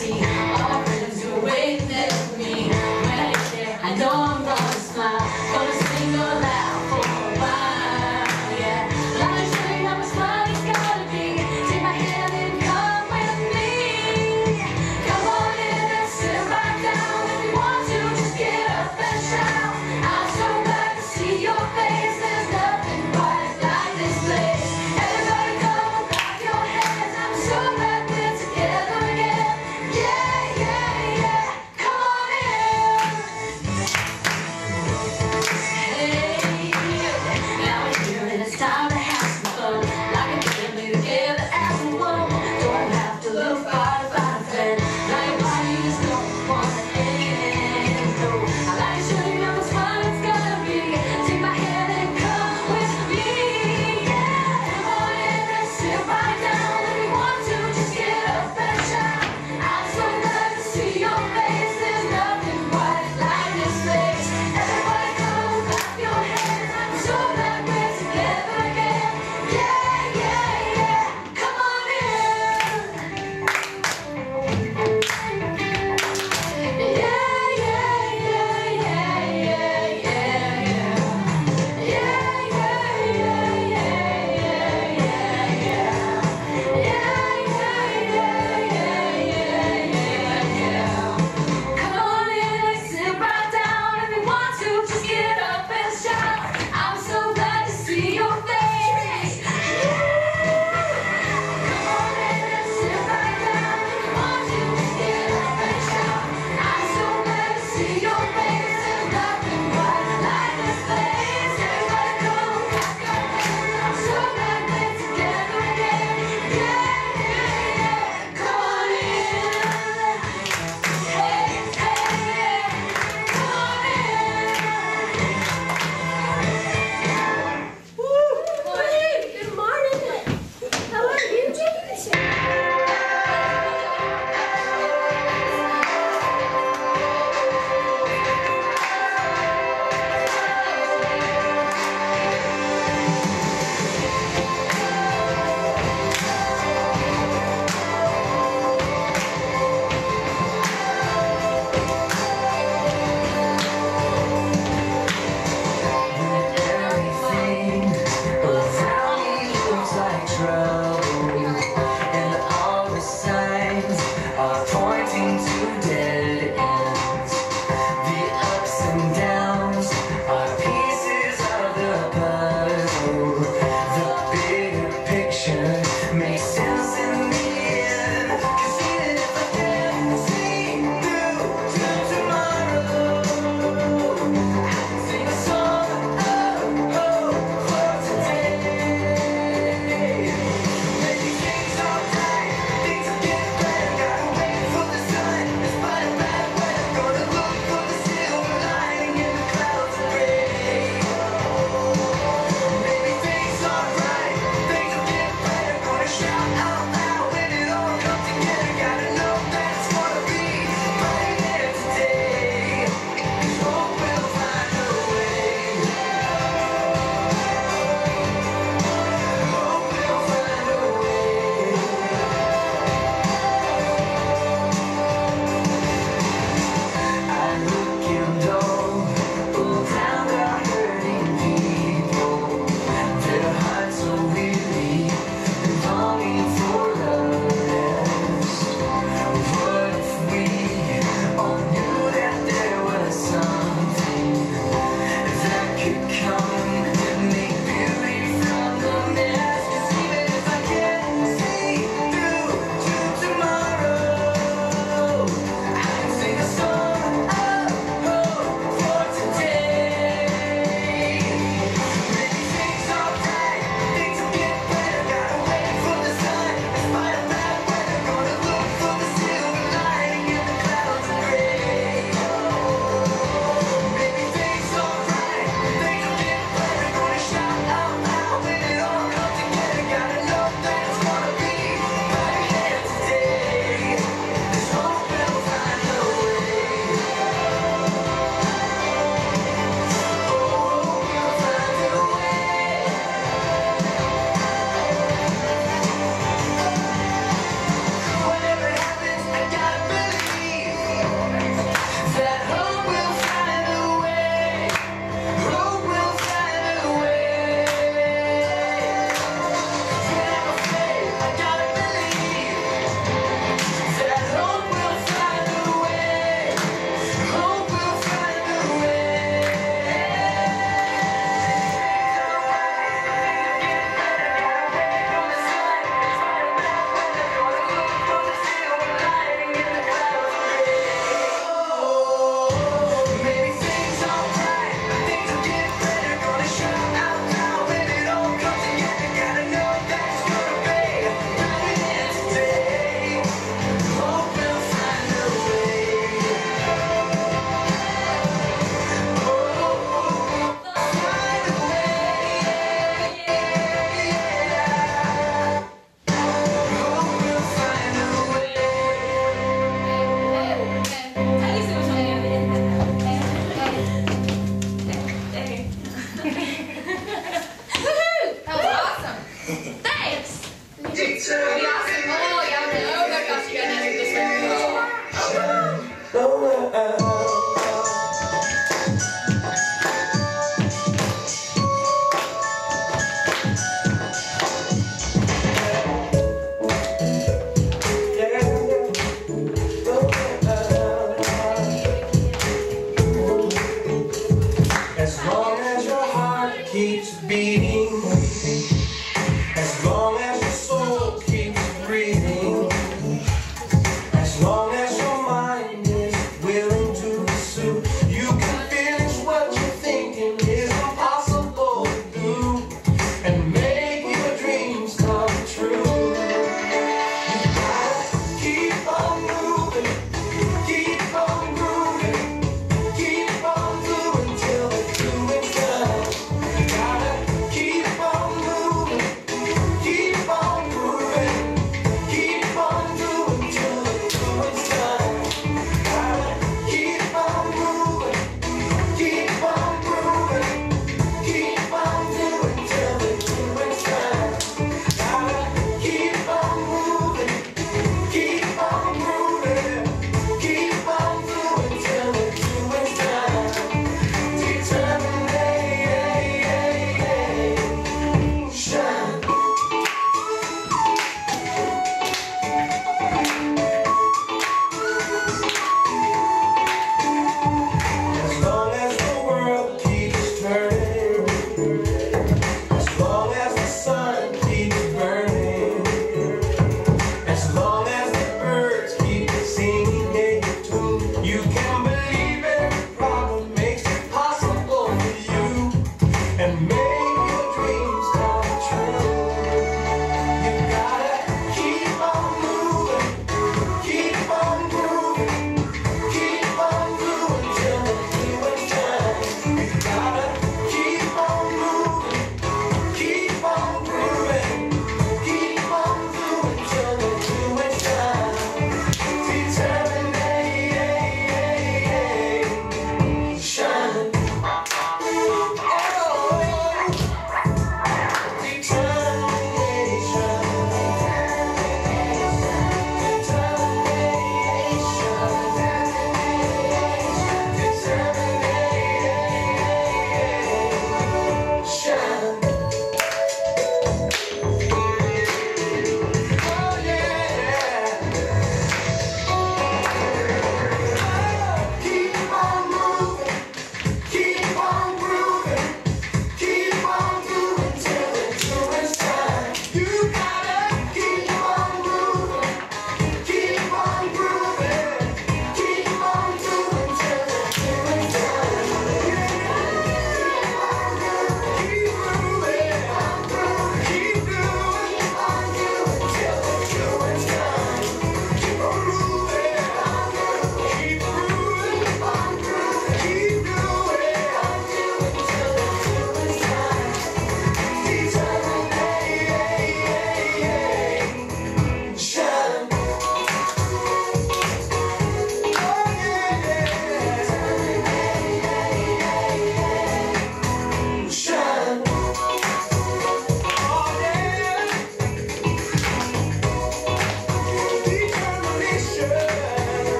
see our friends who are waiting there for me. When I get there, I know I'm gonna smile, gonna sing aloud for a while, yeah. Let me show you how much fun it's gonna be. Take my hand and come with me. Come on in and sit right down. If you want to, just get up and shout. I'm so glad to see your face. There's nothing quite like this place. Everybody come and clap your hands. I'm so glad we're together again. Yeah,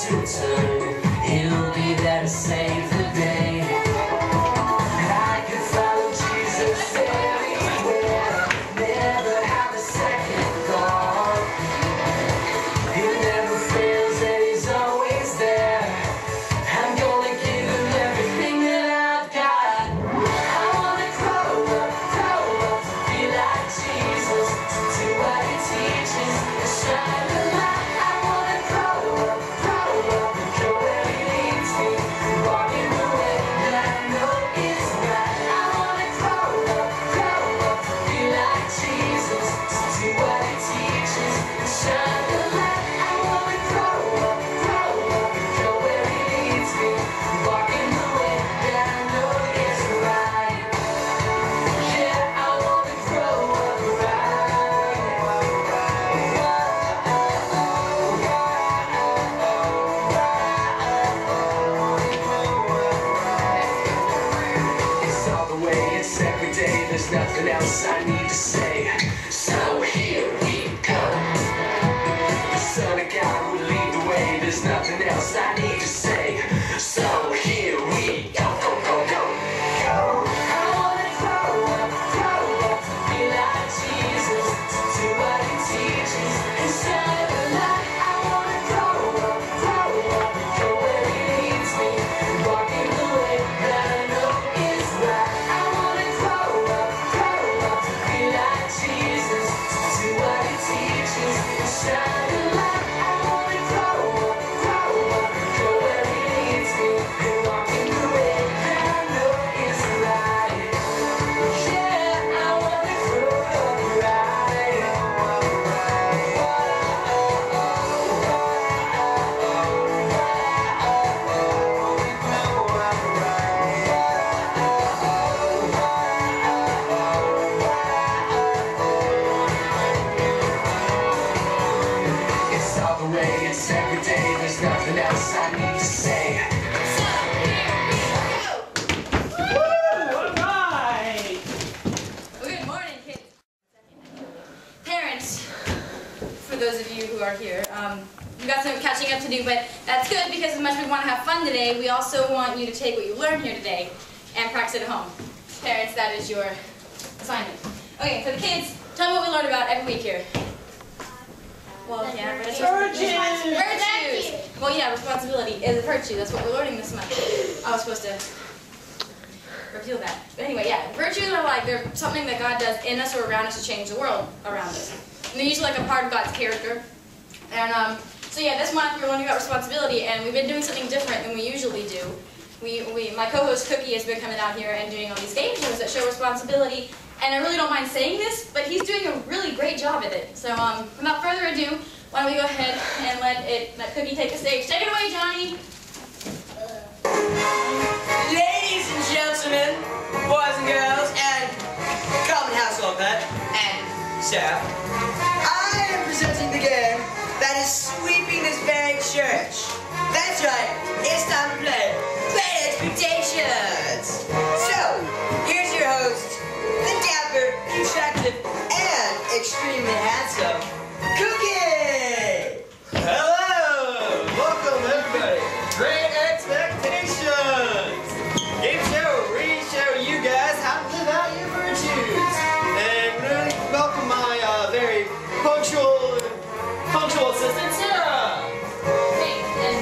to turn, He'll be there to save the day. And I can follow Jesus everywhere, never have a second thought. He never fails and He's always there. I'm gonna give Him everything that I've got. I wanna grow up to be like Jesus, to do what He teaches and shine the light. I wanna grow up and go where He leads me, walk in the way that I know is right. I wanna grow up to be like Jesus, to do what He teaches and shine the light. I wanna grow up and go where He leads me, walk in the way that I know is right. Yeah, I wanna grow up It's all the way, it's every day, there's nothing else I need to say. So here we go. The Son of God will lead the way, there's nothing else I need to say. So here we go, go, go, go, go. I wanna grow up to be like Jesus, to do what He teaches and shine the light. I wanna grow up and go where He leads me, walk in the way that I know is right. I wanna grow up to be like Jesus, to do what He teaches and shine the light. I wanna grow up and go where He leads me, and walk in the way that I know is right. Yeah, I wanna grow up right. It's all the way, it's every day, there's nothing else I need to say. Alright! Good morning, kids. Parents, for those of you who are here, we've got some catching up to do, but that's good because as much as we want to have fun today, we also want you to take what you learned here today and practice it at home. Parents, that is your assignment. Okay, for the kids, tell me what we learn about every week here. Well, yeah, but it's virtues. Well, yeah, responsibility is a virtue. That's what we're learning this month. I was supposed to reveal that. But anyway, yeah, virtues are like, they're something that God does in us or around us to change the world around us. And they're usually like a part of God's character. And so yeah, this month we're learning about responsibility, and we've been doing something different than we usually do. My co-host Cookie has been coming out here and doing all these game shows that show responsibility, and I really don't mind saying this, but he's doing a really great job at it. So without further ado, why don't we go ahead and let Cookie take the stage. Take it away, Johnny. Ladies and gentlemen, boys and girls, and common household pet, and staff, I am presenting the game that is sweeping this very church. That's right, it's time to play Great Expectations. So, here's your host, the dapper, attractive, and extremely handsome Cookie! Hello! Welcome everybody! Great Expectations! Game show where we show you guys how to live out your virtues! And really welcome my very punctual assistant, Sarah! Hey, and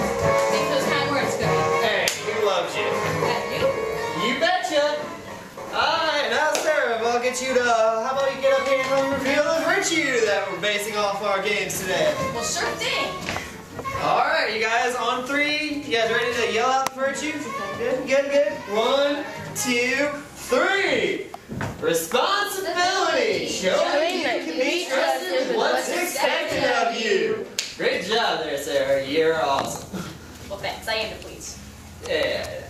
make those kind words, Cookie. Hey, we loved you. You? You betcha! Alright, now Sarah, I'll get you to, how about you get up here and reveal the virtue that we're basing off our games today? Well, sure thing. Alright, you guys, on three. You guys ready to yell out the virtues? Good, good, good. 1, 2, 3. Responsibility. Showing you can be trusted with what's expected of you. Great job there, Sarah. You're awesome. Well, thanks. I am to please. Yeah.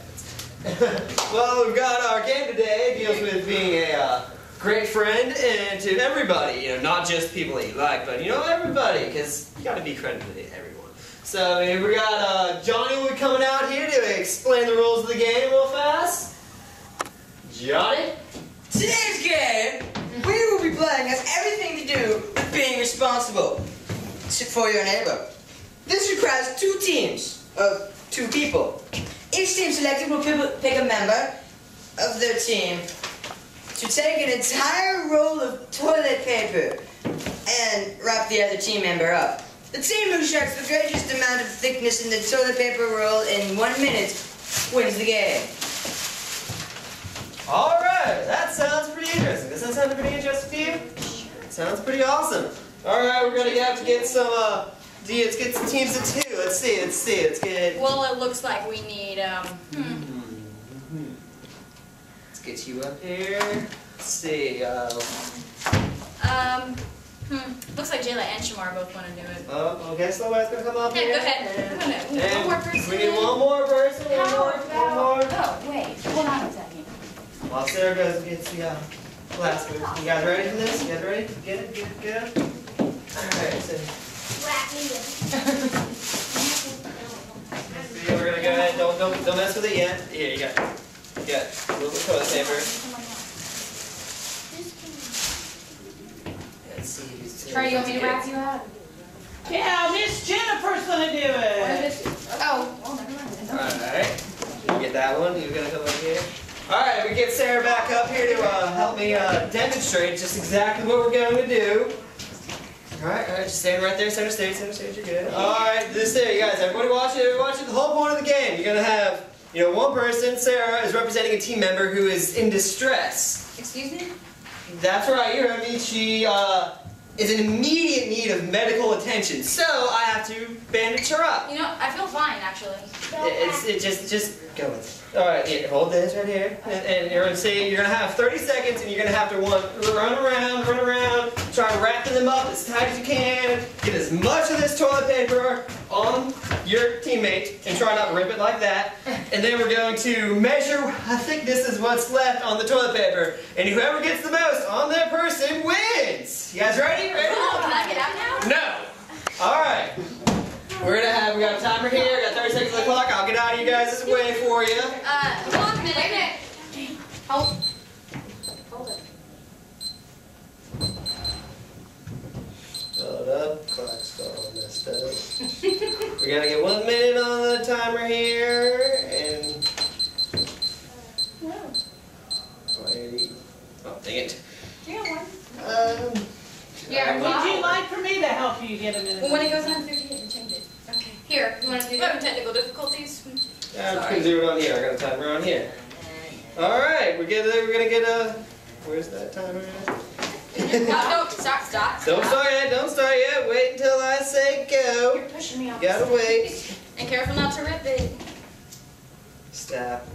Well, we've got our game today. It deals with being a great friend and to everybody. You know, not just people that you like, but you know, everybody, because you got to be friendly to everyone. So we got Johnny will be coming out here to explain the rules of the game real fast. Johnny? Today's game, we will be playing has everything to do with being responsible for your neighbor. This requires two teams. of 2 people. Each team selected will pick a member of their team to take an entire roll of toilet paper and wrap the other team member up. The team who sharks the greatest amount of thickness in the toilet paper roll in 1 minute wins the game. Alright, that sounds pretty interesting. Does that sound pretty interesting to you? Sounds pretty awesome. Alright, we're gonna have to get some, let's get some teams of 2. Let's see, let's get... Well, it looks like we need, Let's get you up here. Let's see, looks like Jayla and Shamar both want to do it. oh, okay, Slowhead's gonna come up Yeah, here. go ahead. And One more person. we need one more person. One more. Oh, wait. Hold on a second. While Sarah goes and gets the glass. You guys ready for this? You guys ready? Get it? Alright, so we're gonna go ahead. Don't mess with it yet. Here, you got a little bit of toilet paper. Let's see who's Trey, you want me to wrap you out? Yeah, Miss Jennifer's gonna do it. Oh, well, never mind. Alright. You get that one. You're gonna come up here. Alright, we get Sarah back up here to help me demonstrate just exactly what we're going to do. Alright, just stand right there, center stage, you're good. Alright, this there, you guys, everybody watch it, the whole point of the game. You're gonna have, one person, Sarah, is representing a team member who is in distress. Excuse me? That's right, you heard me. She is in immediate need of medical attention, so I have to bandage her up. I feel fine, actually. Just go with it. All right, here, hold this right here, and you're gonna see you're gonna have 30 seconds, and you're gonna have to run around, try wrapping them up as tight as you can. Get as much of this toilet paper on your teammate, and try not to rip it like that. And then we're going to measure how thick this is what's left on the toilet paper, and whoever gets the most on that person wins. You guys ready? Oh, can I get out now? No. All right. We got a timer here, we got 30 seconds on the clock. I'll get out of you guys' way for you. 1 minute. Wait a minute. Hold it. Hold up, clock's all messed up. We gotta get 1 minute on the timer here, and... Wait. Oh, dang it. You got one. Would you like for me to help you get a minute? Well, when it goes on 58, you change it. Okay. Here, you want to do that? Technical difficulties? Yeah, I'm just gonna do it on here. I got a timer on here. Alright, we're gonna get a... Where's that timer at? No, stop. Don't start yet. Wait until I say go. You're pushing me off. Gotta wait. And careful not to rip it. Stop.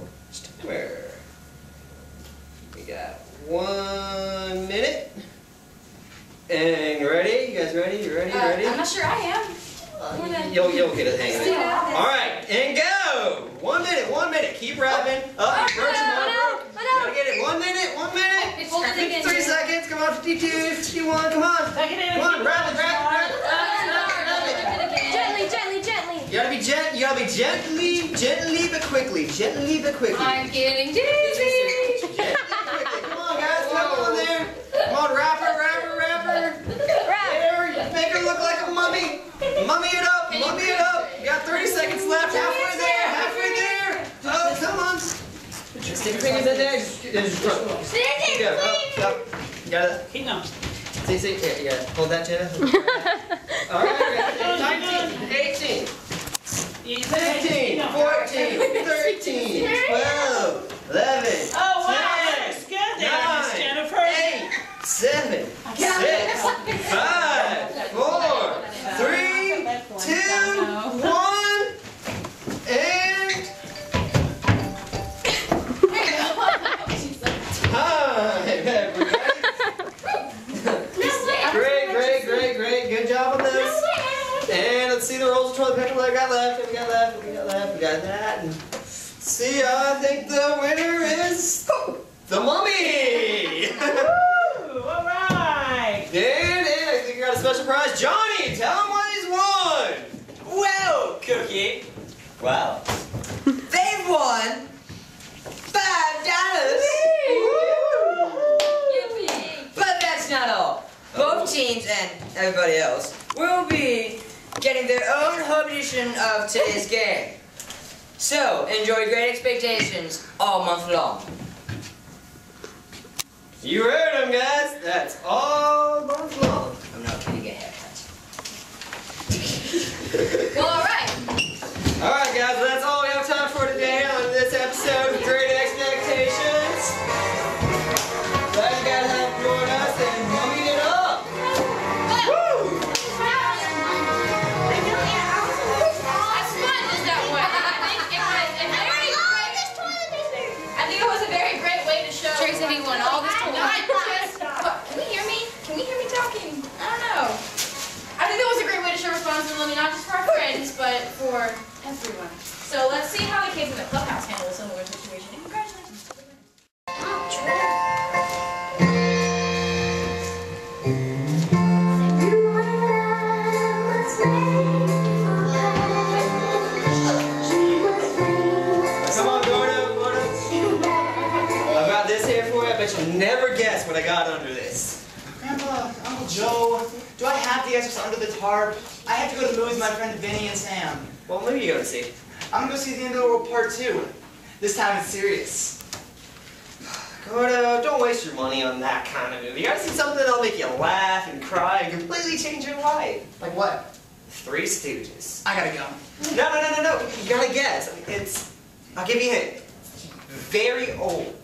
Timer. We got 1 minute. And you ready? You guys ready? You ready? I'm not sure I am. You'll get a hang of it. Alright, and go! 1 minute. Keep rapping. Up, you broke some more. Gotta get it. 1 minute. 53 seconds. Come on, 52, 51, come on. Come on, rap it. Gently. You gotta be gently but quickly. I'm getting dizzy. Come on, guys. Come on there. Come on, rapper. There, make her look like a mummy. Mummy it up. You got 30 seconds left. Halfway there. Oh, come on. Stick your fingers in there. Just run. You got it. Keep going. See, here, you got it. Hold that, Jenna. All right, 19, 18, 15, 14, 13, 12, 11, Oh, wow, 10, that's good there, Miss 9, Jennifer. 8, 7, 6, 5, 4, 3, 2, 1, and time, everybody. Great. Good job on this. And let's see the rolls of toilet paper we got left. We got that. And see, I think the winner is the mummy. Woo, all right. And I think we got a special prize. Johnny, tell him what he's won. Well, Cookie. Wow. They've won $5. But that's not all. Both teams and everybody else will be getting their own home edition of today's game. So, enjoy Great Expectations all month long. You heard him, guys. That's all month long. I'm not kidding, get haircuts. Well, alright. Alright, guys, well, that's all we have time for today on this episode of Great Expectations. Glad you guys have joined us and moving it up. Woo! As fun as that was, I think it was a very great way to show Trace everyone all this time. Can we hear me? Can we hear me talking? I don't know. I think that was a great way to show responsibility, not just for our friends, but for everyone. So let's see how the kids in the clubhouse handle a similar situation. And congratulations to everyone. Come on, Gordo. I've got this here for you. I bet you'll never guess what I got under this. Grandpa, Uncle Joe, do I have to guess what's under the tarp? I have to go to the movies with my friend Vinny and Sam. Well, maybe you go to see. I'm gonna go see The End of the World Part 2. This time it's serious. Gordo, don't waste your money on that kind of movie. You gotta see something that'll make you laugh and cry and completely change your life. Like what? Three Stooges. I gotta go. No. You gotta guess. I'll give you a hint. Very old.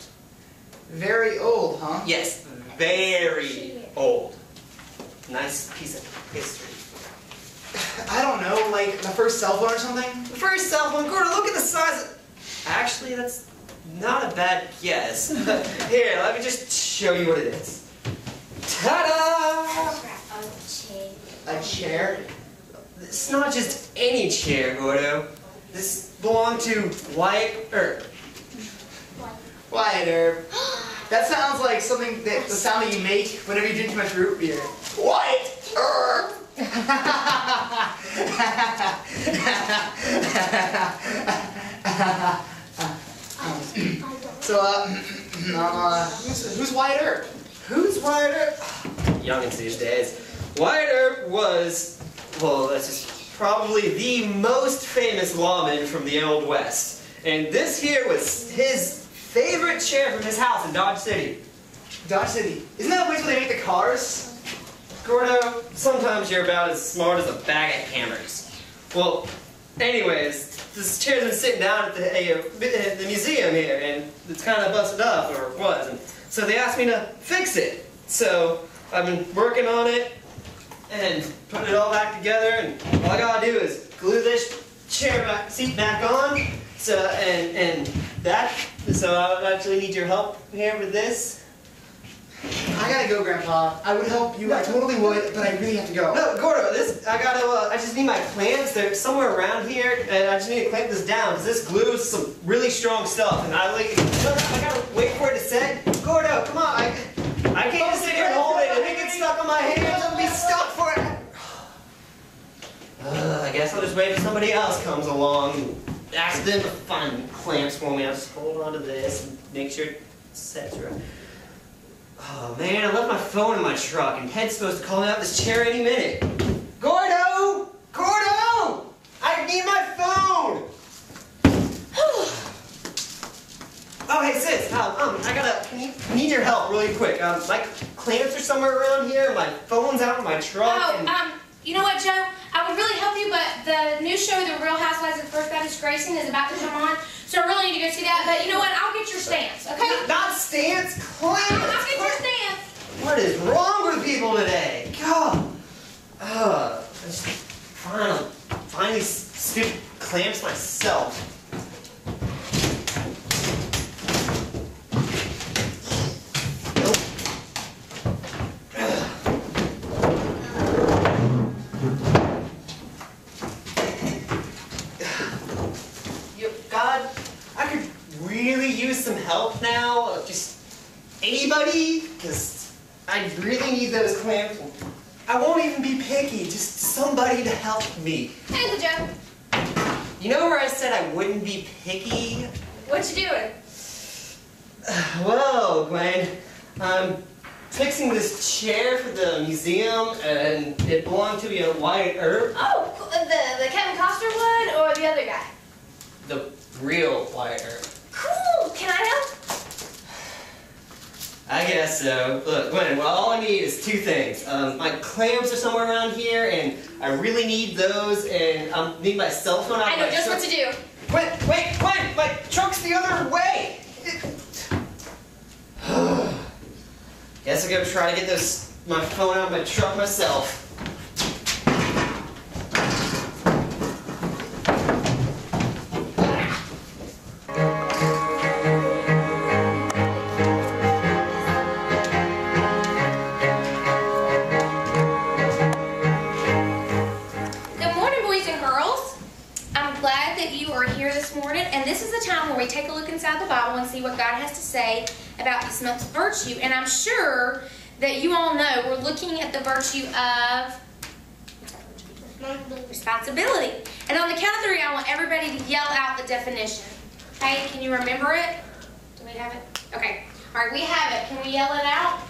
Very old, huh? Yes, very old. Nice piece of history. I don't know, like the first cell phone or something? The first cell phone, Gordo, look at the size of... Actually, that's not a bad guess. Here, let me just show you what it is. Ta-da! A chair? It's not just any chair, Gordo. This belonged to Wyatt Earp. Wyatt Earp. That sounds like something that the sound that you make whenever you drink too much root beer. Wyatt Earp! So, who's Wyatt Earp? Who's Wyatt Earp? Youngins these days. Wyatt Earp was, well, that's just probably the most famous lawman from the Old West. And this here was his favorite chair from his house in Dodge City. Dodge City. Isn't that the place where they make the cars? Gordo, sometimes you're about as smart as a bag of hammers. Well, anyways, this chair's been sitting down at the museum here, and it's kind of busted up, or it was. And so they asked me to fix it. So I've been working on it and putting it all back together, and all I gotta do is glue this seat back on. So so I actually need your help here with this. I gotta go, Grandpa. I would help you. I totally would, but I really have to go. No, Gordo, I just need my clamps. They're somewhere around here, and I just need to clamp this down, because this glue is some really strong stuff, and I gotta wait for it to set. Gordo, come on, I can't just sit here and hold it. If it gets stuck on my hands, I'll be stuck for it. I guess I'll just wait till somebody else comes along and ask them to find clamps for me. I'll just hold on to this and make sure it sets right. Oh man, I left my phone in my truck, and Ted's supposed to call me out this chair any minute. Gordo! Gordo! I need my phone! Oh, hey sis, I need your help really quick. My clamps are somewhere around here, my phone's out in my truck. You know what, Joe? I would really help you, but the new show, The Real Housewives of First Baptist Grayson, is about to come on, so I really need to go see that. But you know what? I'll get your stamps, okay? Not stamps, clamps! I'll get your stamps! What is wrong with people today? God! I'll find these stupid clamps myself. God, I could really use some help now. Just anybody, because I really need those clamps. I won't even be picky, just somebody to help me. Hey, Joe. You know where I said I wouldn't be picky? What you doing? Well, Gwen, I'm fixing this chair for the museum, and it belonged to a Wyatt Earp. Oh, the Kevin Costner one or the other guy? The real Wyatt Earp. Cool. Can I help? I guess so. Look, Gwen, well, all I need is two things. My clamps are somewhere around here, and I really need those, and I need my cell phone out. I know just what to do. Wait, Gwen! My truck's the other way! Guess I'm gonna try to get my phone out of my truck myself. We take a look inside the Bible and see what God has to say about this month's virtue. And I'm sure that you all know we're looking at the virtue of responsibility. And on the count of 3, I want everybody to yell out the definition. Okay, can you remember it? Do we have it? Okay. All right, we have it. Can we yell it out?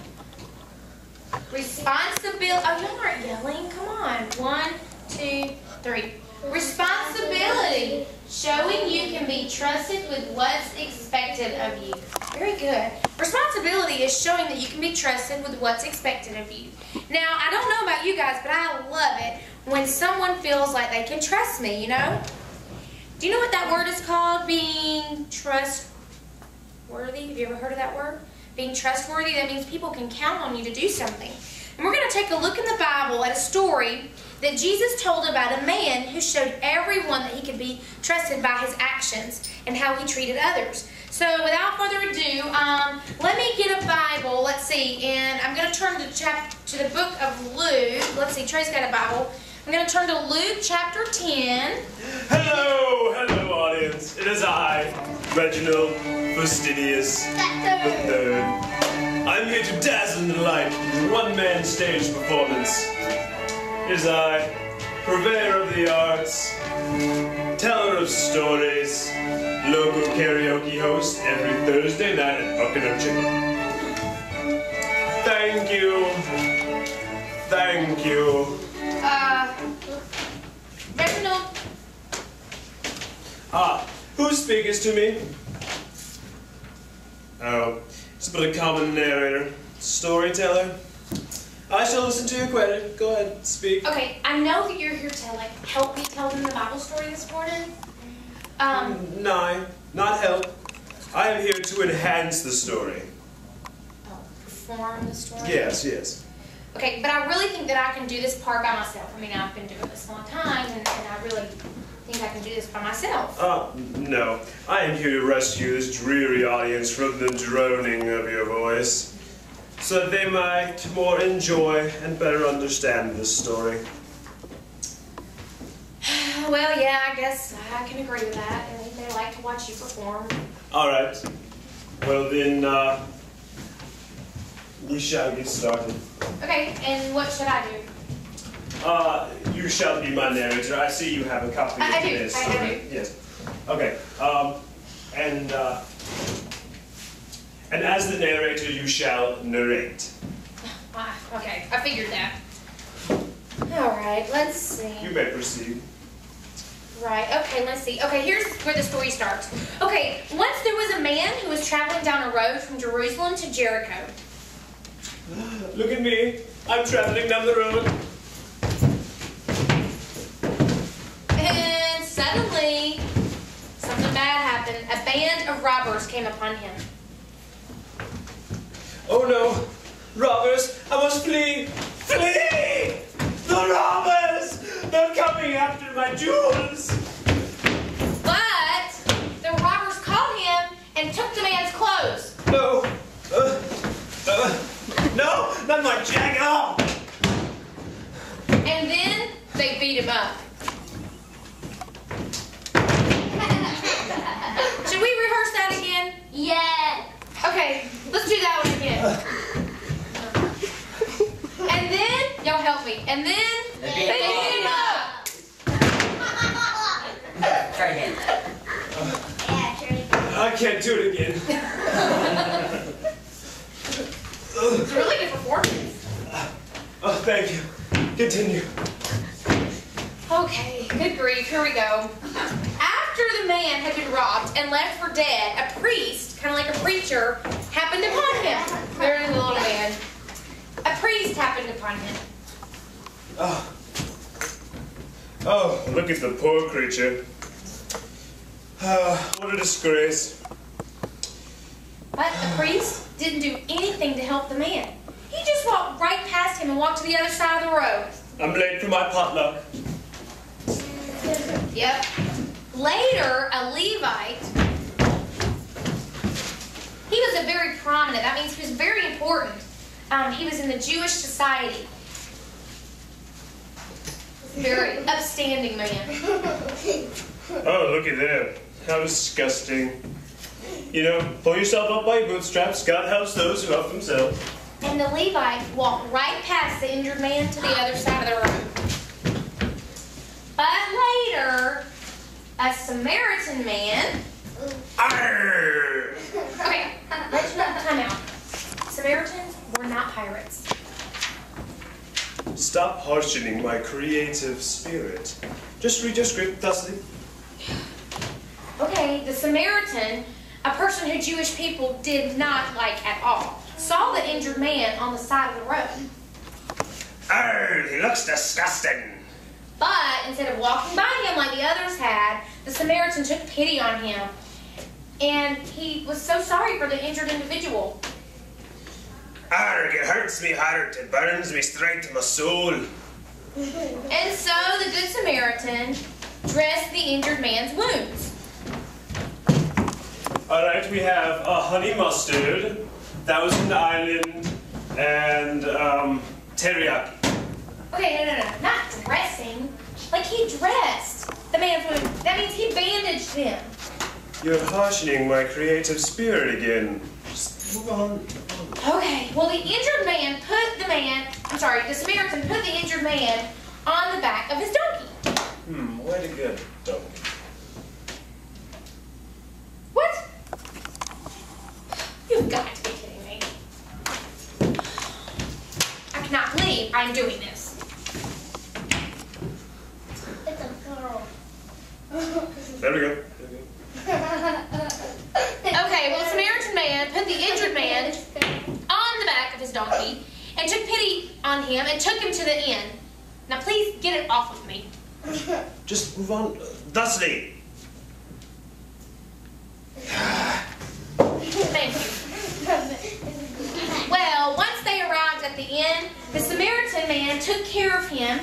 Responsibility. Oh, y'all aren't yelling. Come on. 1, 2, 3. Responsibility. Showing you can be trusted with what's expected of you. Very good. Responsibility is showing that you can be trusted with what's expected of you. Now, I don't know about you guys, but I love it when someone feels like they can trust me, you know? Do you know what that word is called? Being trustworthy. Have you ever heard of that word? Being trustworthy, that means people can count on you to do something. And we're going to take a look in the Bible at a story that Jesus told about a man who showed everyone that he could be trusted by his actions and how he treated others. So without further ado, let me get a Bible. Let's see, and I'm going to turn to the book of Luke. Let's see, Trey's got a Bible. I'm going to turn to Luke chapter 10. Hello, audience. It is I, Reginald Fastidious the Third. I'm here to dazzle and delight with one-man stage performance. It is I, purveyor of the arts, teller of stories, local karaoke host every Thursday night at Buckingham Chicken. Thank you. Thank you. Reginald. Who speaks to me? Oh, it's but a common narrator, storyteller. I shall listen to your credit. Go ahead, speak. Okay, I know that you're here to help me tell them the Bible story this morning. No, not help. I am here to enhance the story. Oh, perform the story? Yes. Okay, but I really think that I can do this part by myself. I mean, I've been doing this a long time, and I really think I can do this by myself. No. I am here to rescue this dreary audience from the droning of your voice, so that they might more enjoy and better understand this story. Well, yeah, I guess I can agree with that. I think they like to watch you perform. All right. Well, then, we shall get started. Okay, and what should I do? You shall be my narrator. I see you have a copy of this. I do. Yes. Okay. And as the narrator, you shall narrate. Okay, I figured that. All right, let's see. You may proceed. Right, okay, let's see. Okay, here's where the story starts. Okay, once there was a man who was traveling down a road from Jerusalem to Jericho. Look at me. I'm traveling down the road. And suddenly, something bad happened. A band of robbers came upon him. Oh no! Robbers! I must flee! Flee! The robbers! They're coming after my jewels! But the robbers caught him and took the man's clothes. No! No! Not my jacket! Oh! And then they beat him up. Should we rehearse that again? Yeah. Okay, let's do that one again. And then, y'all help me. And then they beat him up. Try again. Yeah, try. I can't do it again. It's really good Continue. Okay, good grief, here we go. After the man had been robbed and left for dead, a priest, kind of like a preacher, happened upon him. There's the little man. A priest happened upon him. Oh, look at the poor creature. What a disgrace. But the priest didn't do anything to help the man. He just walked right past him and walked to the other side of the road. I'm late for my potluck. Yep. Later, a Levite, he was a very prominent, that means he was very important. He was in the Jewish society. Very upstanding man. Oh, looky there. How disgusting. You know, pull yourself up by your bootstraps. God helps those who help themselves. And the Levite walked right past the injured man to the other side of the road. But later, a Samaritan man... Arr! Okay, Reginald, time out. Samaritans were not pirates. Stop harshening my creative spirit. Just read your script, thusly. Okay, the Samaritan, a person who Jewish people did not like at all, saw the injured man on the side of the road. Arr, he looks disgusting. But instead of walking by him like the others had, the Samaritan took pity on him. And he was so sorry for the injured individual. Arr, it hurts me heart. It burns me straight to my soul. And so the Good Samaritan dressed the injured man's wounds. Alright, we have a honey mustard, Thousand Island, and teriyaki. Okay, no, not dressing. Like he dressed the man's wound. That means he bandaged him. You're harshening my creative spirit again. Just move on. Okay, well the Samaritan put the injured man on the back of his donkey. Way to go, donkey. What? You've got to be kidding me. I cannot believe I'm doing this. It's a girl. There we go. Okay, well the Samaritan man put the injured man on the back of his donkey and took pity on him and took him to the inn. Now please get it off of me. Just move on. Thusly. Thank you. Well, once they arrived at the inn, the Samaritan man took care of him,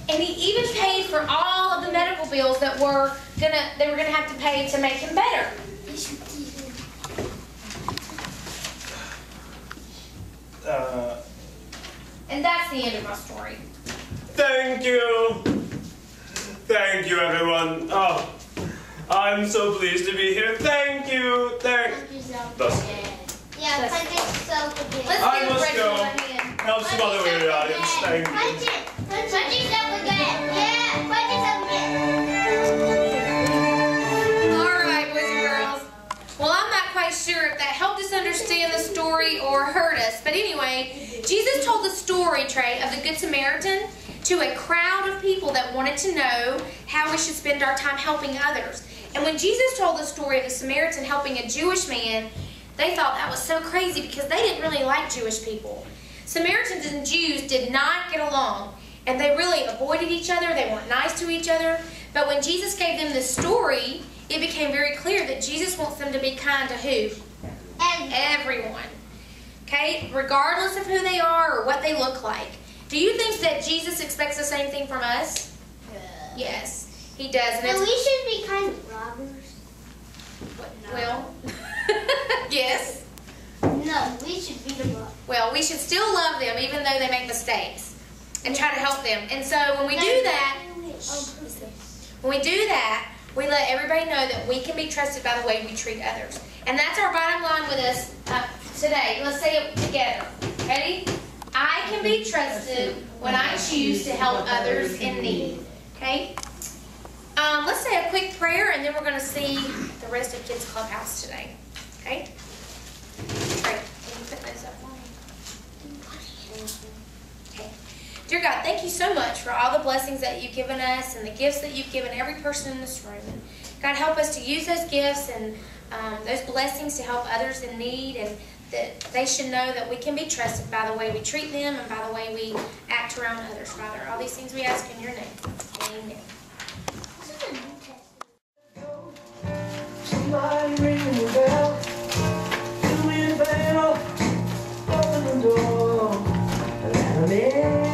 and he even paid for all of the medical bills that they were gonna have to pay to make him better. And that's the end of my story. Thank you. Thank you, everyone. Oh, I'm so pleased to be here. Thank you. Thus. Yeah, punch yourself again. Let's I give must Reginald go. a hand. Help some other way, audience. Thank you. Punch it. Punch yourself again. Yeah, punch yourself again. All right, boys and girls. Well, I'm not quite sure if that helped us understand the story or hurt us. But anyway, Jesus told the story, Trey, of the Good Samaritan to a crowd of people that wanted to know how we should spend our time helping others. And when Jesus told the story of the Samaritan helping a Jewish man, they thought that was so crazy because they didn't really like Jewish people. Samaritans and Jews did not get along, and they really avoided each other. They weren't nice to each other. But when Jesus gave them this story, it became very clear that Jesus wants them to be kind to who? Everyone. Okay? Regardless of who they are or what they look like. Do you think that Jesus expects the same thing from us? Yes, he does. And So we should be kind of robbers. well, yes. No, we should be the robbers. Well, we should still love them even though they make mistakes and try to help them. And so when we do that, we let everybody know that we can be trusted by the way we treat others. And that's our bottom line with us today. Let's say it together. Ready? I can be trusted when I choose to help others in need. Okay? Let's say a quick prayer, and then we're going to see the rest of Kids Clubhouse today. Okay? Great. Can you put those up for me? Okay. Dear God, thank you so much for all the blessings that you've given us and the gifts that you've given every person in this room. And God, help us to use those gifts and those blessings to help others in need, and that they should know that we can be trusted by the way we treat them and by the way we act around others, Father. All these things we ask in your name. Amen. Somebody ring the bell. Do me a bell. Open the door. Let 'em in.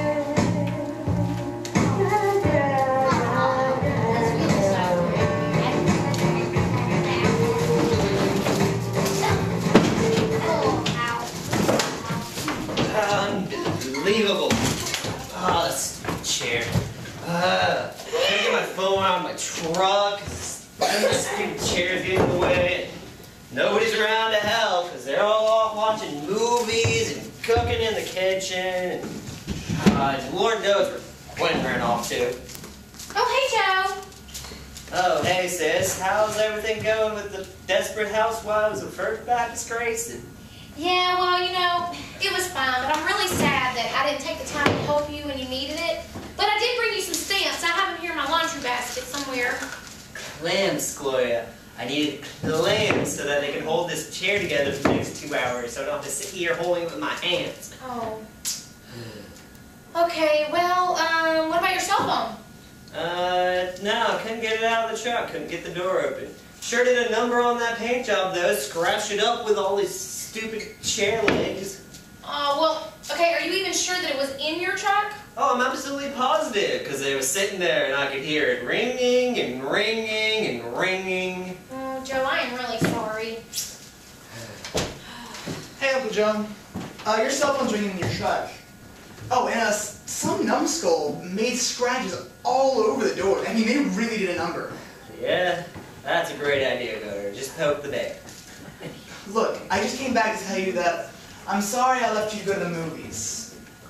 Unbelievable. Oh, this chair. Can't get my phone out of my truck. This stupid chair's getting in the way. Nobody's around to help because they're all off watching movies and cooking in the kitchen. And Lord knows where Quinn ran off to. Oh, hey, Joe. Oh, hey, sis. How's everything going with the Desperate Housewives of First Baptist Grace? Yeah, well, you know, it was fine, but I'm really sad that I didn't take the time to help you when you needed it. But I did bring you some stamps. I have them here in my laundry basket somewhere. Clams, Gloria. I needed clams so that they can hold this chair together for the next 2 hours, so I don't have to sit here holding it with my hands. Oh. Okay, well, what about your cell phone? No, I couldn't get it out of the truck. Couldn't get the door open. Sure did a number on that paint job, though. Scratched it up with all these stupid chair legs. Oh, well, okay, are you even sure that it was in your truck? Oh, I'm absolutely positive, because it was sitting there and I could hear it ringing and ringing and ringing. Oh, Joe, I am really sorry. Hey, Uncle Joe. Your cell phone's ringing in your truck. Oh, and some numbskull made scratches all over the door. I mean, they really did a number. Yeah, that's a great idea, Gunner. Just poke the bear. Look, I just came back to tell you that I'm sorry I left you to go to the movies.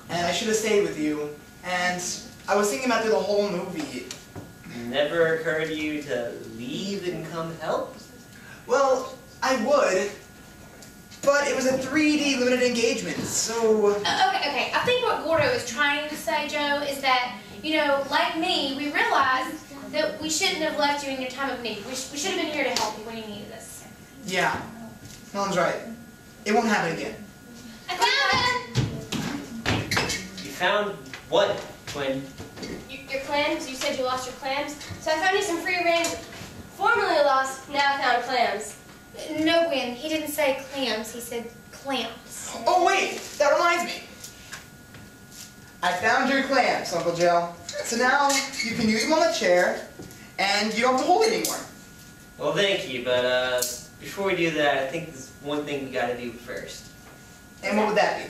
And I should have stayed with you. And I was thinking about through the whole movie. Never occurred to you to leave and come help? Well, I would. But it was a 3D limited engagement, so... Okay. I think what Gordo is trying to say, Joe, is that, you know, like me, we realized that we shouldn't have left you in your time of need. We should have been here to help you when you needed us. Yeah. Mom's right. It won't happen again. I found it! You found what, Quinn? Your clams? You said you lost your clams? So I found you some free range, formerly lost, now found clams. No, Gwen, he didn't say clams, he said clamps. Oh, wait! That reminds me. I found your clamps, Uncle Joe. So now you can use them on the chair, and you don't have to hold it anymore. Well, thank you, but before we do that, I think there's one thing we gotta do first. And what would that be?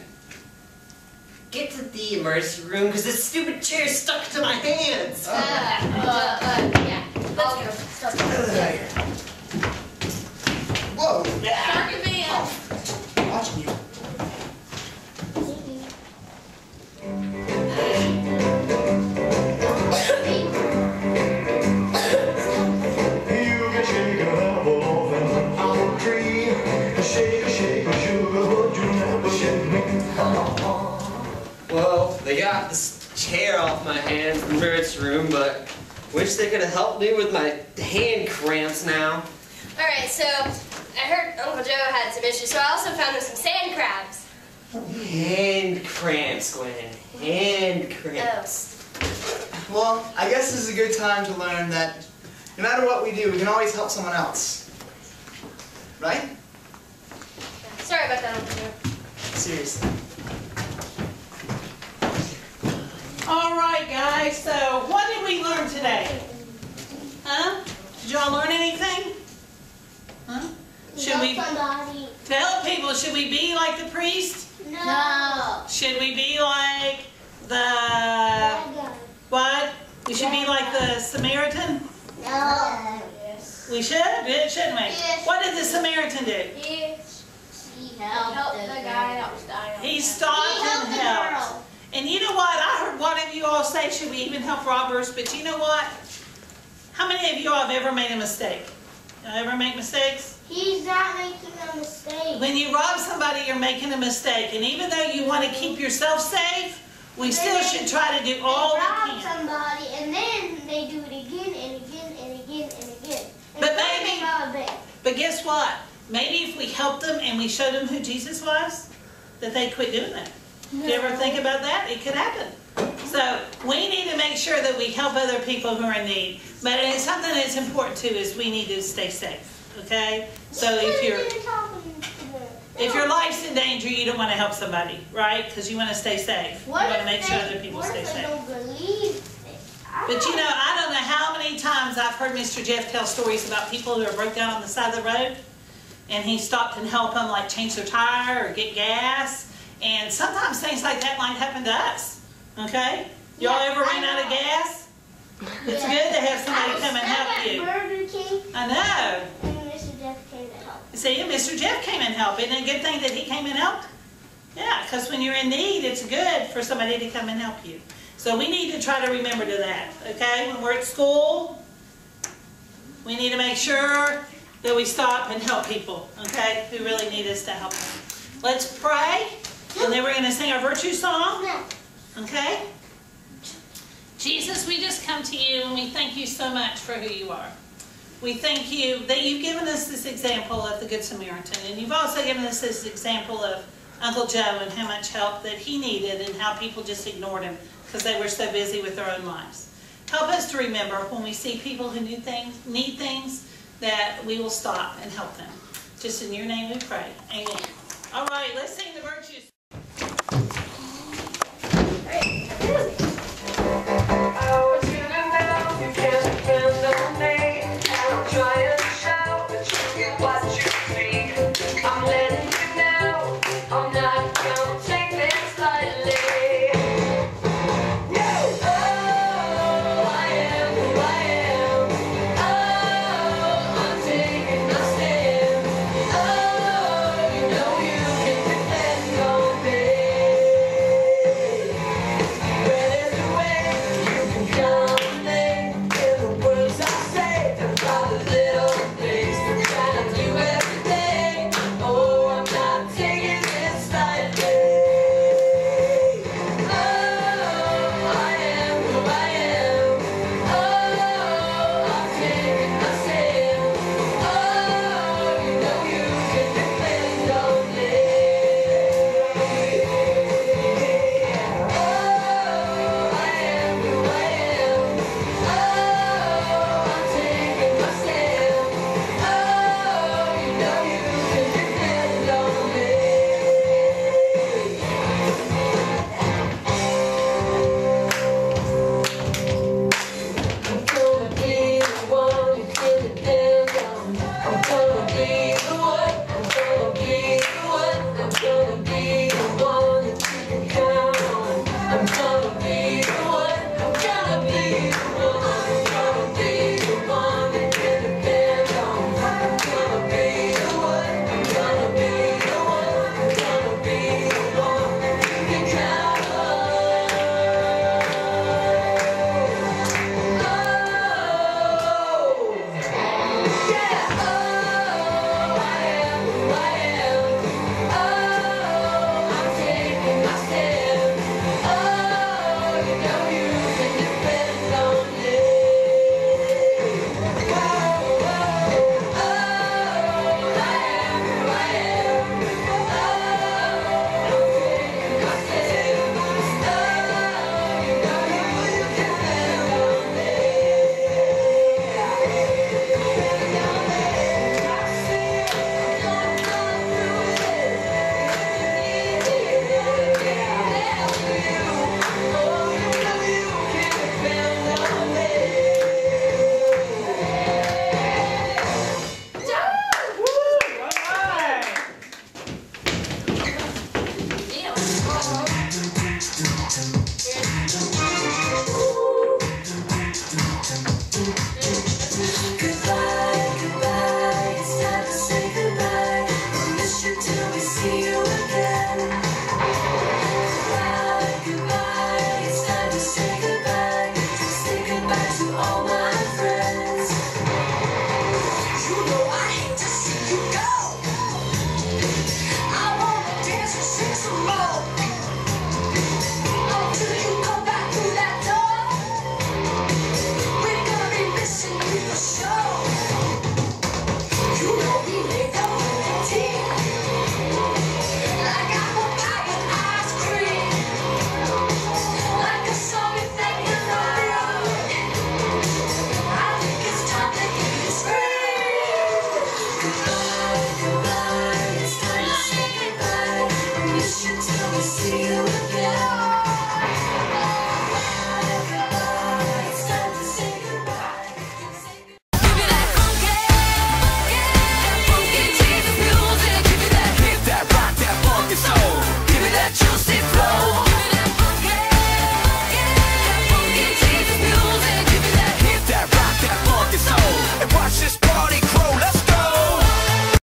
Get to the emergency room, because this stupid chair's stuck to my hands. Yeah. Let's go. Start. Whoa! Start your band. Watching you. You can shake an apple off an apple tree. Shake a sugar, but you never shake me. Well, they got this chair off my hands in the emergency room, but wish they could have helped me with my hand cramps now. Alright, so I heard Uncle Joe had some issues, so I also found him some sand crabs. Hand cramps, Gwen. Hand cramps. Well, I guess this is a good time to learn that no matter what we do, we can always help someone else. Right? Sorry about that, Uncle Joe. Seriously. All right, guys, so what did we learn today? Huh? Did y'all learn anything? Huh? Should we tell people, should we be like the priest? No. Should we be like the, what? We should be like the Samaritan? No. We should, shouldn't we? Yes. What did the Samaritan do? Yes. He Help the guy that was dying. He stopped and helped. And you know what? I heard one of you all say, should we even help robbers? But you know what? How many of you all have ever made a mistake? You ever make mistakes? He's not making a mistake. When you rob somebody, you're making a mistake. And even though you want to keep yourself safe, We still should try to do all we rob can. somebody and then they do it again and again and again and again. And But then maybe- they rob it. But guess what? Maybe if we helped them and we showed them who Jesus was, that they'd quit doing that. Do you ever think about that? It could happen. So we need to make sure that we help other people who are in need. But it's something that's important too is we need to stay safe. Okay? So if your life's in danger, you don't want to help somebody, right? Because you want to stay safe. You want to make sure other people stay safe. Don't believe it? But you know, I don't know how many times I've heard Mr. Jeff tell stories about people who are broke down on the side of the road, and he stopped and helped them, like change their tire or get gas. And sometimes things like that might happen to us. Okay? Y'all ever ran out of gas? It's good to have somebody come and help you. Burger King. I know. And Mr. Jeff came to help. See, Mr. Jeff came and helped. Isn't it a good thing that he came and helped? Yeah, because when you're in need, it's good for somebody to come and help you. So we need to try to remember to that, okay? When we're at school, we need to make sure that we stop and help people, okay, who really need us to help them. Let's pray, and then we're going to sing our virtue song, okay? Jesus, we just come to you, and we thank you so much for who you are. We thank you that you've given us this example of the Good Samaritan, and you've also given us this example of Uncle Joe and how much help that he needed and how people just ignored him because they were so busy with their own lives. Help us to remember when we see people who need things, that we will stop and help them. Just in your name we pray. Amen. All right, let's sing.